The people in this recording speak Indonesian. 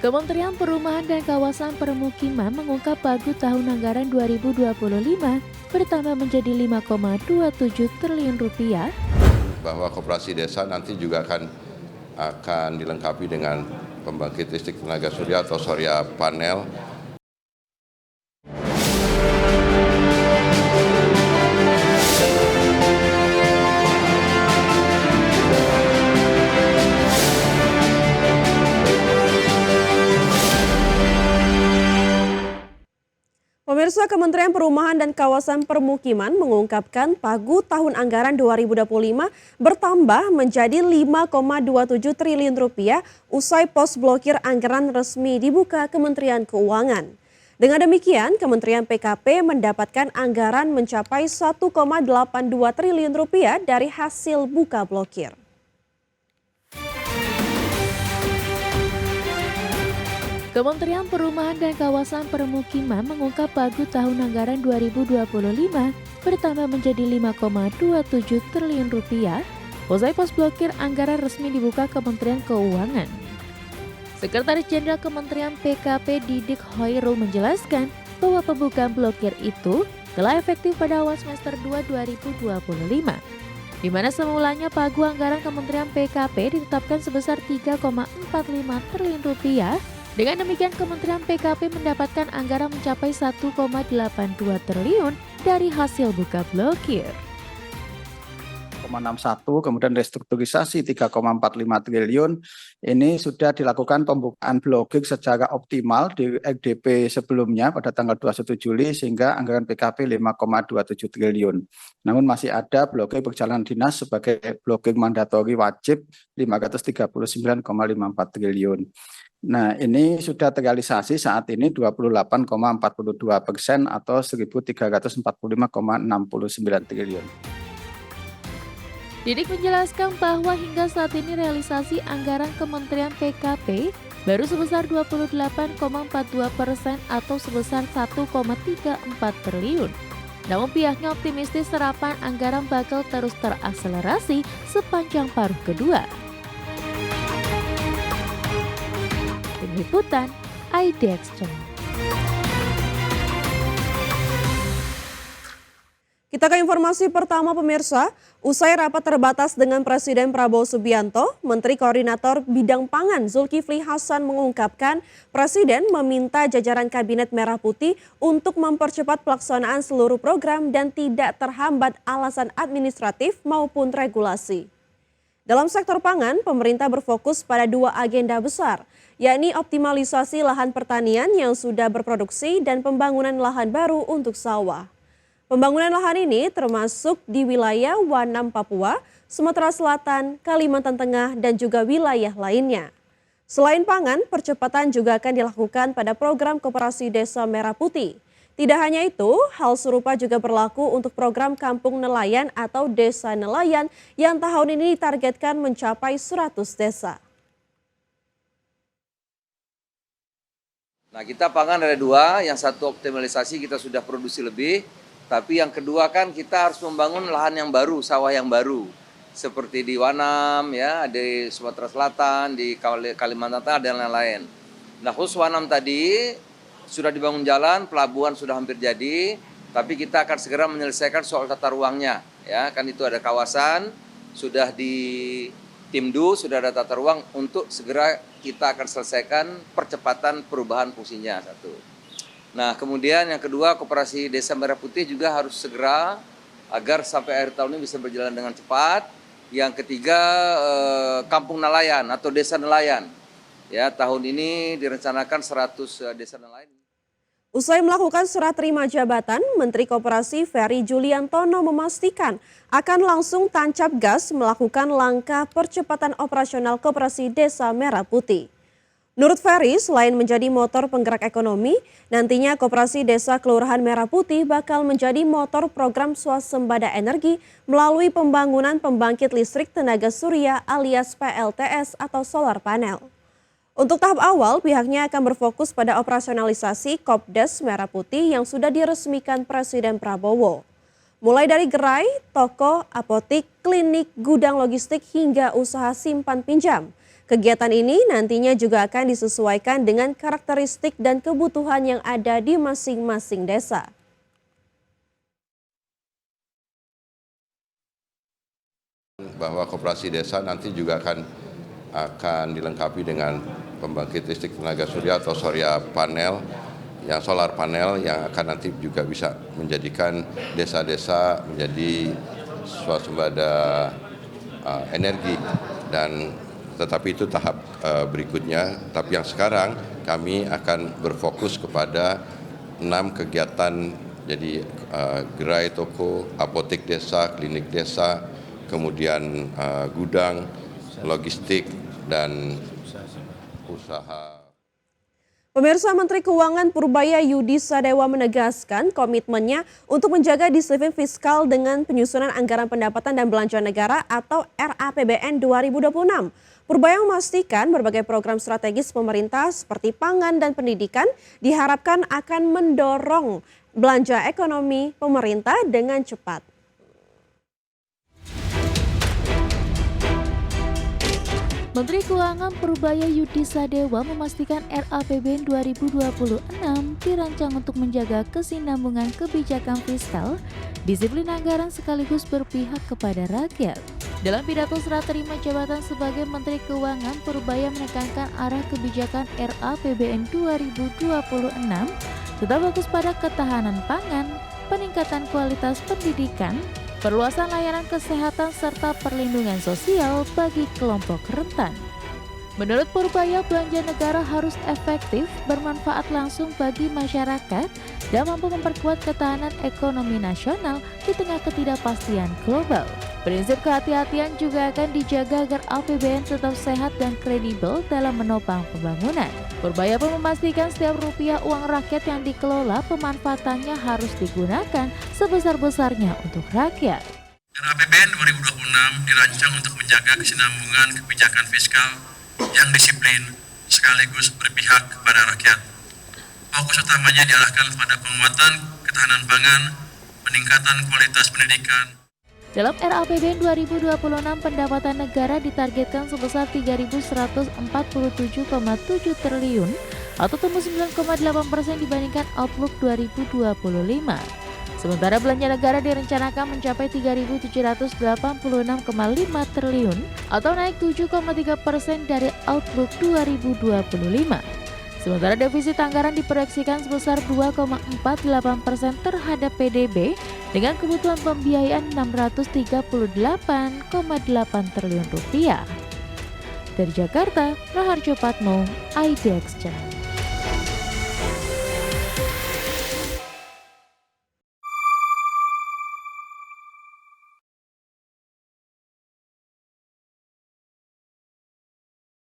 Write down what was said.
Kementerian Perumahan dan Kawasan Permukiman mengungkap pagu tahun anggaran 2025 bertambah menjadi 5,27 triliun rupiah. Bahwa koperasi desa nanti juga akan dilengkapi dengan pembangkit listrik tenaga surya atau surya panel. Pemirsa, Kementerian Perumahan dan Kawasan Permukiman mengungkapkan pagu tahun anggaran 2025 bertambah menjadi 5,27 triliun rupiah usai pos blokir anggaran resmi dibuka Kementerian Keuangan. Dengan demikian, Kementerian PKP mendapatkan anggaran mencapai 1,82 triliun rupiah dari hasil buka blokir. Kementerian Perumahan dan Kawasan Permukiman mengungkap pagu tahun anggaran 2025 bertambah menjadi 5,27 triliun rupiah usai pos blokir anggaran resmi dibuka Kementerian Keuangan. Sekretaris Jenderal Kementerian PKP Didik Hoirul menjelaskan bahwa pembukaan blokir itu telah efektif pada awal semester 2 2025, di mana semulanya pagu anggaran Kementerian PKP ditetapkan sebesar 3,45 triliun rupiah. Dengan demikian, Kementerian PKP mendapatkan anggaran mencapai 1,82 triliun dari hasil buka blokir. 61, kemudian restrukturisasi 3,45 triliun. Ini sudah dilakukan pembukaan blokir secara optimal di RDP sebelumnya pada tanggal 21 Juli sehingga anggaran PKP 5,27 triliun. Namun masih ada blokir perjalanan dinas sebagai blokir mandatori wajib 539,54 triliun. Nah, ini sudah terrealisasi saat ini 28,42% atau 1.345,69 triliun. Didik menjelaskan bahwa hingga saat ini realisasi anggaran Kementerian PKP baru sebesar 28,42% atau sebesar 1,34 triliun. Namun pihaknya optimistis serapan anggaran bakal terus terakselerasi sepanjang paruh kedua. Tim Liputan IDX Channel. Kita ke informasi pertama, pemirsa. Usai rapat terbatas dengan Presiden Prabowo Subianto, Menteri Koordinator Bidang Pangan Zulkifli Hasan mengungkapkan Presiden meminta jajaran Kabinet Merah Putih untuk mempercepat pelaksanaan seluruh program dan tidak terhambat alasan administratif maupun regulasi. Dalam sektor pangan, pemerintah berfokus pada dua agenda besar, yakni optimalisasi lahan pertanian yang sudah berproduksi dan pembangunan lahan baru untuk sawah. Pembangunan lahan ini termasuk di wilayah Wanam, Papua, Sumatera Selatan, Kalimantan Tengah, dan juga wilayah lainnya. Selain pangan, percepatan juga akan dilakukan pada program Koperasi Desa Merah Putih. Tidak hanya itu, hal serupa juga berlaku untuk program Kampung Nelayan atau Desa Nelayan yang tahun ini ditargetkan mencapai 100 desa. Nah, kita pangan ada dua, yang satu optimalisasi kita sudah produksi lebih, tapi yang kedua kan kita harus membangun lahan yang baru, sawah yang baru. Seperti di Wanam, ya, di Sumatera Selatan, di Kalimantan Tengah, dan lain-lain. Nah, khusus Wanam tadi sudah dibangun jalan, pelabuhan sudah hampir jadi, tapi kita akan segera menyelesaikan soal tata ruangnya. Ya, kan itu ada kawasan, sudah di Timdu, sudah ada tata ruang untuk segera kita akan selesaikan percepatan perubahan fungsinya, satu. Nah, kemudian yang kedua, Koperasi Desa Merah Putih juga harus segera agar sampai akhir tahun ini bisa berjalan dengan cepat. Yang ketiga, Kampung Nelayan atau Desa Nelayan. Ya, tahun ini direncanakan 100 desa nelayan. Usai melakukan serah terima jabatan, Menteri Koperasi Ferry Juliantono memastikan akan langsung tancap gas melakukan langkah percepatan operasional Koperasi Desa Merah Putih. Menurut Ferry, selain menjadi motor penggerak ekonomi, nantinya Koperasi Desa Kelurahan Merah Putih bakal menjadi motor program swasembada energi melalui pembangunan pembangkit listrik tenaga surya alias PLTS atau solar panel. Untuk tahap awal, pihaknya akan berfokus pada operasionalisasi Kopdes Merah Putih yang sudah diresmikan Presiden Prabowo. Mulai dari gerai, toko, apotik, klinik, gudang logistik hingga usaha simpan pinjam. Kegiatan ini nantinya juga akan disesuaikan dengan karakteristik dan kebutuhan yang ada di masing-masing desa. Bahwa koperasi desa nanti juga akan dilengkapi dengan pembangkit listrik tenaga surya atau surya panel, yang solar panel yang akan nanti juga bisa menjadikan desa-desa menjadi swasembada energi. Dan tetapi itu tahap berikutnya. Tapi yang sekarang kami akan berfokus kepada 6 kegiatan, jadi gerai toko, apotek desa, klinik desa, kemudian gudang, logistik, dan usaha. Pemirsa, Menteri Keuangan Purbaya Yudi Sadewa menegaskan komitmennya untuk menjaga disiplin fiskal dengan penyusunan anggaran pendapatan dan belanja negara atau RAPBN 2026. Purbaya memastikan berbagai program strategis pemerintah seperti pangan dan pendidikan diharapkan akan mendorong belanja ekonomi pemerintah dengan cepat. Menteri Keuangan Purbaya Yudi Sadewa memastikan RAPBN 2026 dirancang untuk menjaga kesinambungan kebijakan fiskal, disiplin anggaran sekaligus berpihak kepada rakyat. Dalam pidato serah terima jabatan sebagai Menteri Keuangan, Purbaya menekankan arah kebijakan RAPBN 2026 tetap fokus pada ketahanan pangan, peningkatan kualitas pendidikan, perluasan layanan kesehatan serta perlindungan sosial bagi kelompok rentan. Menurut Purbaya, belanja negara harus efektif, bermanfaat langsung bagi masyarakat, dan mampu memperkuat ketahanan ekonomi nasional di tengah ketidakpastian global. Prinsip kehati-hatian juga akan dijaga agar APBN tetap sehat dan kredibel dalam menopang pembangunan. Purbaya pun memastikan setiap rupiah uang rakyat yang dikelola pemanfaatannya harus digunakan sebesar-besarnya untuk rakyat. RAPBN 2026 dirancang untuk menjaga kesinambungan kebijakan fiskal yang disiplin sekaligus berpihak kepada rakyat. Fokus utamanya diarahkan pada penguatan ketahanan pangan, peningkatan kualitas pendidikan. Dalam RAPBN 2026, pendapatan negara ditargetkan sebesar 3.147,7 triliun atau tumbuh 9,8% dibandingkan Outlook 2025. Sementara belanja negara direncanakan mencapai 3.786,5 triliun atau naik 7,3% dari Outlook 2025. Sementara defisit anggaran diproyeksikan sebesar 2,48% terhadap PDB dengan kebutuhan pembiayaan 638,8 triliun rupiah. Dari Jakarta, Raharjo Patmo, IDX Channel.